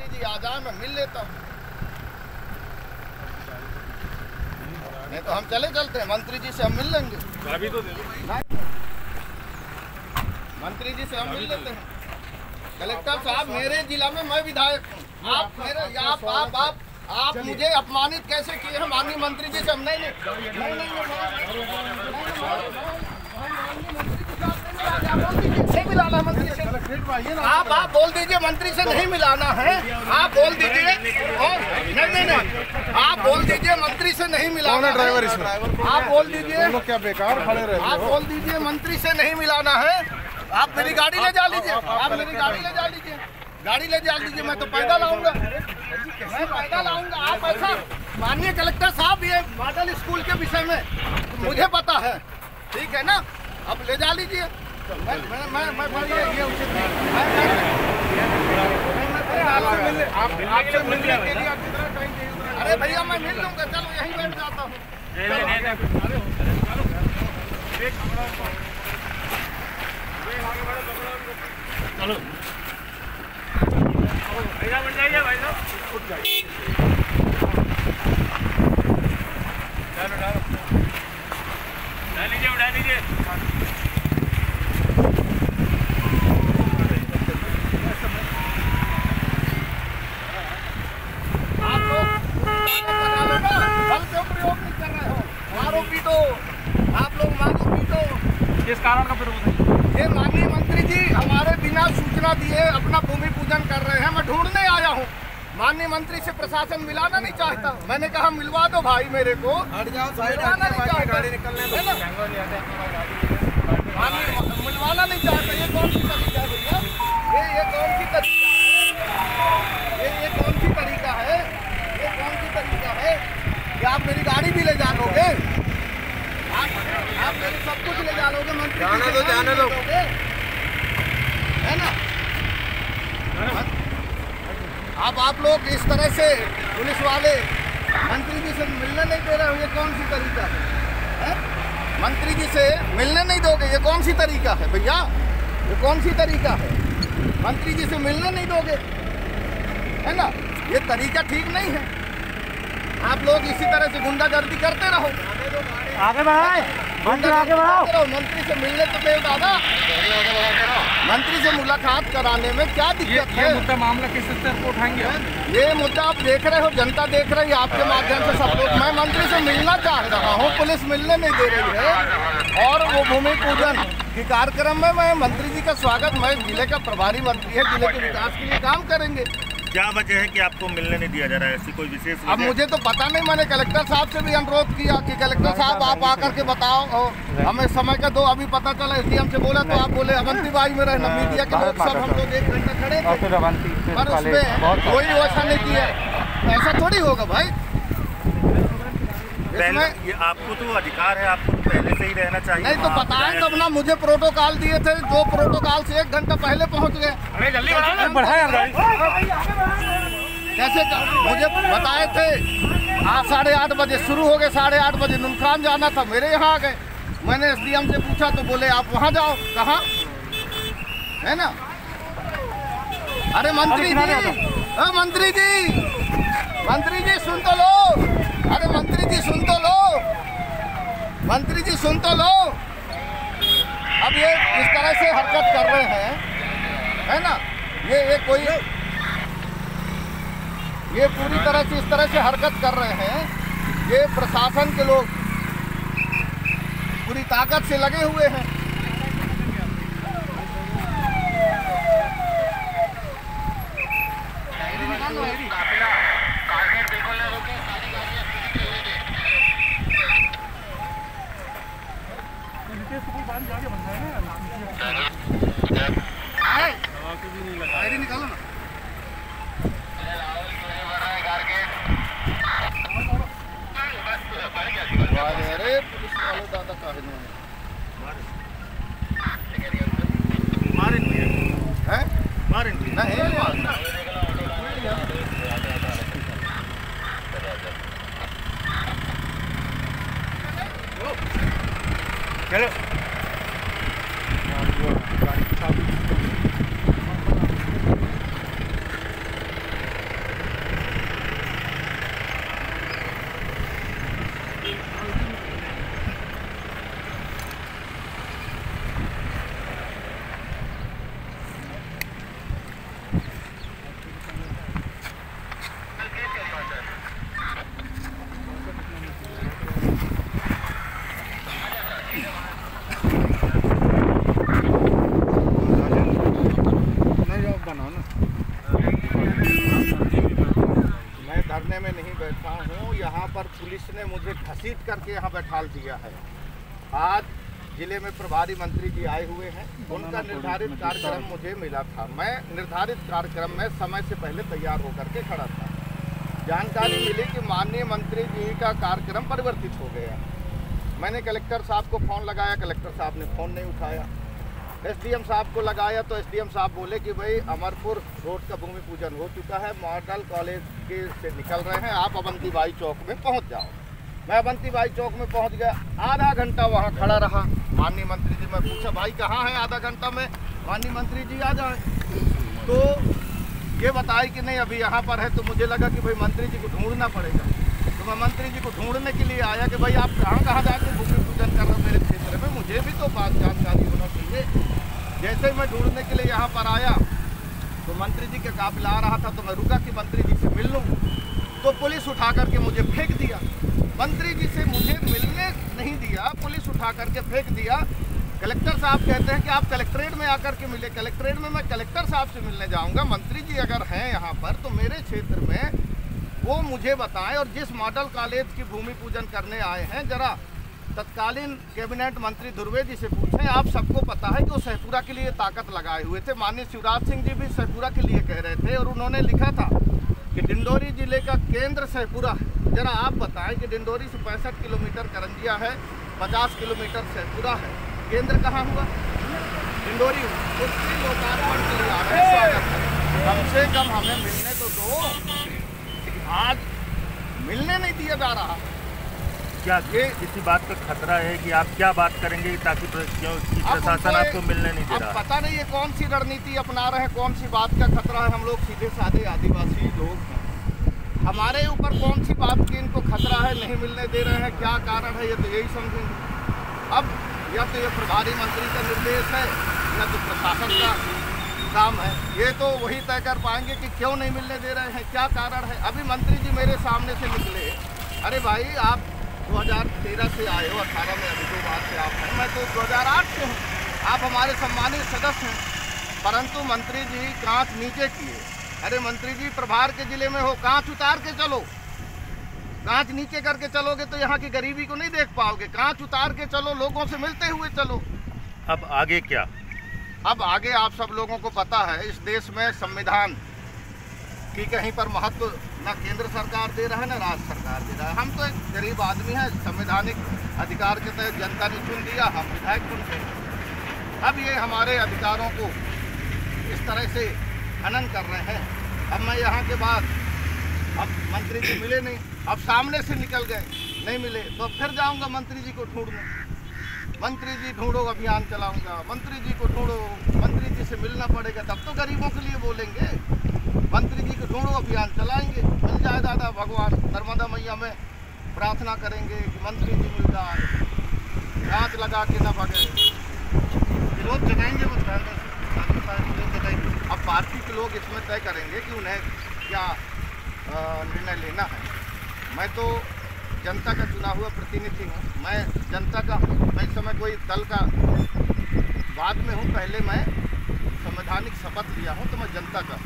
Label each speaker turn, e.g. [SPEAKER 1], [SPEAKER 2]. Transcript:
[SPEAKER 1] जी आ जाए, मैं मिल लेता हूँ। नहीं तो हम चलते हैं, मंत्री जी से हम मिल लेंगे।
[SPEAKER 2] चाबी तो दे दो।
[SPEAKER 1] मंत्री जी से हम मिल लेते हैं। कलेक्टर साहब, मेरे जिला में मैं विधायक हूँ, आप मुझे अपमानित कैसे किए हैं? माननीय मंत्री जी से हम नहीं मिलाना मंत्री से। आप बोल दीजिए मंत्री से नहीं मिलाना है, आप बोल दीजिए। नहीं, आप बोल दीजिए मंत्री से नहीं मिलाना।
[SPEAKER 3] ड्राइवर इसमें
[SPEAKER 1] आप बोल दीजिए,
[SPEAKER 3] क्या बेकार खड़े रहे।
[SPEAKER 1] आप बोल दीजिए मंत्री से नहीं मिलाना है। आप मेरी गाड़ी ले जा लीजिए, आप मेरी गाड़ी ले जा लीजिए, गाड़ी ले जा लीजिए। मैं तो पैदल आऊंगा, मैं पैदल आऊंगा। आप ऐसा, माननीय कलेक्टर साहब, ये मॉडल स्कूल के विषय में मुझे पता है, ठीक है ना? अब ले जा लीजिए। मैं ये उचित नहीं। आपसे मिलने के लिए आप कितना टाइम चाहिए? अरे भैया मैं मिल लूंगा, चलो यहीं बैठ जाता हूँ।
[SPEAKER 2] चलो भैया बन जाइए, भाई साहब उठ जाइए। उठा लीजिए।
[SPEAKER 1] आप लोग बल क्यों प्रयोग नहीं कर रहे हो? मारो पीटो, आप लोग मारो पीटो।
[SPEAKER 2] किस कारण का फिर
[SPEAKER 1] ये माननीय मंत्री जी हमारे बिना सूचना दिए अपना भूमि पूजन कर रहे हैं। मैं ढूंढने आया हूँ, माननीय मंत्री से प्रशासन मिलाना नहीं चाहता। मैंने कहा मिलवा दो भाई मेरे को, मिलवाना नहीं चाहता, मिलवाना नहीं चाहता। ये कौन सी तरीका है भैया? ये कौन सी तरीका है? ये कौन सी तरीका है? ये कौन सी तरीका है कि आप मेरी गाड़ी भी ले जा लोगे? आप मेरी सब कुछ ले जा लोगे मंत्री? जाने दो है ना? अब आप लोग इस तरह से पुलिस वाले मंत्री जी से मिलने नहीं दे रहे हो, ये कौन सी तरीका है? मंत्री जी से मिलने नहीं दोगे, ये कौन सी तरीका है भैया? ये कौन सी तरीका है? मंत्री जी से मिलने नहीं दोगे, है ना? ये तरीका ठीक नहीं है। आप लोग इसी तरह से गुंडागर्दी करते रहो।
[SPEAKER 2] आगे बढ़ाए, आगे बढ़ाओ।
[SPEAKER 1] मंत्री से मिलने तो दे दादा, मंत्री से मुलाकात कराने में क्या दिक्कत है?
[SPEAKER 2] मुद्दा मामला किस स्तर पर उठाएंगे?
[SPEAKER 1] ये मुद्दा आप देख रहे हो, जनता देख रही है, आपके माध्यम से सब लोग। मैं मंत्री से मिलना चाह रहा हूँ, पुलिस मिलने नहीं दे रही है। और वो भूमि पूजन के कार्यक्रम में मैं मंत्री जी का स्वागत, मैं जिले का प्रभारी मंत्री है, जिले के विकास के लिए काम करेंगे।
[SPEAKER 4] क्या वजह है कि आपको मिलने नहीं दिया जा रहा है? ऐसी कोई विशेष वजह?
[SPEAKER 1] अब मुझे तो पता नहीं, मैंने कलेक्टर साहब से भी अनुरोध किया कि कलेक्टर साहब आप आकर के बताओ, हमें समय का दो। अभी पता चला एसडीएम से बोला तो आप बोले अवंती बाई में रहना, मीडिया के लोग सब हम लोग 1 घंटा खड़े थे, पर उसमें कोई वैसा नहीं किया। ऐसा थोड़ी होगा भाई।
[SPEAKER 4] पहले ये आपको तो अधिकार है, आपको पहले से ही रहना चाहिए।
[SPEAKER 1] नहीं तो बताएं तब ना। मुझे प्रोटोकॉल दिए थे, जो प्रोटोकॉल से 1 घंटा पहले पहुंच गए।
[SPEAKER 2] अरे जल्दी बढ़ाए
[SPEAKER 1] कैसे मुझे बताए थे? 8:30 बजे शुरू हो गए, 8:30 बजे नुनखान जाना था, मेरे यहाँ आ गए। मैंने एसडीएम से पूछा तो बोले आप वहाँ जाओ। कहाँ है ना? अरे मंत्री जी, मंत्री जी, मंत्री जी सुन तो लो। अरे मंत्री जी सुन तो लो, मंत्री जी सुन तो लो। अब ये इस तरह से हरकत कर रहे हैं, है ना? ये कोई, ये पूरी तरह से इस तरह से हरकत कर रहे हैं। ये प्रशासन के लोग पूरी ताकत से लगे हुए हैं। निकालो ना। अरे पुलिस वाले दादा काहे
[SPEAKER 4] मारे
[SPEAKER 1] हैं?
[SPEAKER 4] मारे
[SPEAKER 1] नहीं
[SPEAKER 4] चलो
[SPEAKER 1] नहीं बैठा हूँ, यहाँ पर पुलिस ने मुझे घसीट करके यहाँ बैठा दिया है। आज जिले में प्रभारी मंत्री जी आए हुए हैं, उनका निर्धारित कार्यक्रम मुझे मिला था। मैं निर्धारित कार्यक्रम में समय से पहले तैयार होकर के खड़ा था। जानकारी मिली कि माननीय मंत्री जी का कार्यक्रम परिवर्तित हो गया। मैंने कलेक्टर साहब को फ़ोन लगाया, कलेक्टर साहब ने फ़ोन नहीं उठाया। एसडीएम साहब को लगाया तो एसडीएम साहब बोले कि भाई अमरपुर रोड का भूमि पूजन हो चुका है, मॉडल कॉलेज के से निकल रहे हैं, आप अवंतीबाई चौक में पहुंच जाओ। मैं अवंतीबाई चौक में पहुंच गया, आधा घंटा वहां खड़ा रहा। माननीय मंत्री जी, मैं पूछा भाई कहाँ है, आधा घंटा में माननीय मंत्री जी आ जाए। तो ये बताए कि नहीं अभी यहाँ पर है। तो मुझे लगा कि भाई मंत्री जी को ढूंढना पड़ेगा। तो मैं मंत्री जी को ढूंढने के लिए आया कि भाई आप कहाँ जाके भूमि पूजन कर रहे हो मेरे क्षेत्र में, मुझे भी तो बात जानकारी होना चाहिए। जैसे मैं ढूंढने के लिए यहाँ पर आया तो मंत्री जी का काफिला आ रहा था, तो मैं रुका कि मंत्री जी से मिल लूँ। तो पुलिस उठा करके मुझे फेंक दिया। मंत्री जी से मुझे मिलने नहीं दिया, पुलिस उठा करके फेंक दिया। कलेक्टर साहब कहते हैं कि आप कलेक्ट्रेट में आकर के मिले। कलेक्ट्रेट में मैं कलेक्टर साहब से मिलने जाऊँगा। मंत्री जी अगर हैं यहाँ पर तो मेरे क्षेत्र में वो मुझे बताएं। और जिस मॉडल कॉलेज की भूमि पूजन करने आए हैं, जरा तत्कालीन कैबिनेट मंत्री धुर्वे जी से पूछें। आप सबको पता है कि वो सहपुरा के लिए ताकत लगाए हुए थे। माननीय शिवराज सिंह जी भी सहपुरा के लिए कह रहे थे और उन्होंने लिखा था कि डिंडोरी जिले का केंद्र सहपुरा है। जरा आप बताएं कि डिंडोरी से 65 किलोमीटर करंजिया है, 50 किलोमीटर सहपुरा है, केंद्र कहाँ हुआ? डिंडोरी। उसकी लोकार्पण के लिए आपका स्वागत है। कम से कम हमें मिलने तो दो। आज मिलने नहीं दिया जा रहा।
[SPEAKER 4] क्या ये किसी बात का खतरा है कि आप क्या बात करेंगे ताकि प्रशासन आपको मिलने नहीं दे रहा?
[SPEAKER 1] पता नहीं ये कौन सी रणनीति अपना रहे हैं, कौन सी बात का खतरा है। हम लोग सीधे साधे आदिवासी लोग हैं, हमारे ऊपर कौन सी बात की इनको खतरा है, नहीं मिलने दे रहे हैं, क्या कारण है ये तो यही समझेंगे। अब या तो ये प्रभारी मंत्री का निर्देश है या तो प्रशासन का काम है। ये तो वही तय कर पाएंगे कि क्यों नहीं मिलने दे रहे हैं, क्या कारण है। अभी मंत्री जी मेरे सामने से निकले, अरे भाई आप 2013 से आए हो, 18 में अभी 2 बार से आप हैं, मैं तो 2008 से हूँ। आप हमारे सम्मानित सदस्य हैं, परंतु मंत्री जी कांच नीचे किए। अरे मंत्री जी प्रभार के जिले में हो, कांच उतार के चलो। कांच नीचे करके चलोगे तो यहाँ की गरीबी को नहीं देख पाओगे। कांच उतार के चलो, लोगों से मिलते हुए चलो।
[SPEAKER 4] अब आगे क्या?
[SPEAKER 1] अब आगे आप सब लोगों को पता है, इस देश में संविधान की कहीं पर महत्व ना केंद्र सरकार दे रहा है ना राज्य सरकार दे रहा है। हम तो एक गरीब आदमी हैं, संवैधानिक अधिकार के तहत जनता ने चुन दिया, हम विधायक चुन गए। अब ये हमारे अधिकारों को इस तरह से हनन कर रहे हैं। अब मैं यहाँ के बाद, अब मंत्री जी मिले नहीं, अब सामने से निकल गए, नहीं मिले तो अब फिर जाऊँगा मंत्री जी को ढूंढने। मंत्री जी ढूंढो अभियान चलाऊँगा, मंत्री जी को ढूंढो, मंत्री जी से मिलना पड़ेगा, तब तो गरीबों के लिए बोलेंगे। मंत्री जी को ढूंढो अभियान चलाएंगे, मिल जाए दादा भगवान नर्मदा मैया में प्रार्थना करेंगे कि मंत्री जी मिल जाए, गांच लगा के न भगे। विरोध जताएंगे वो विरोध जताएंगे। अब पार्टी के लोग इसमें तय करेंगे कि उन्हें क्या निर्णय लेना है। मैं तो जनता का चुना हुआ प्रतिनिधि हूँ, मैं जनता का हूँ। मैं इस समय कोई दल का बाद में हूँ, पहले मैं संवैधानिक शपथ लिया हूँ तो मैं जनता का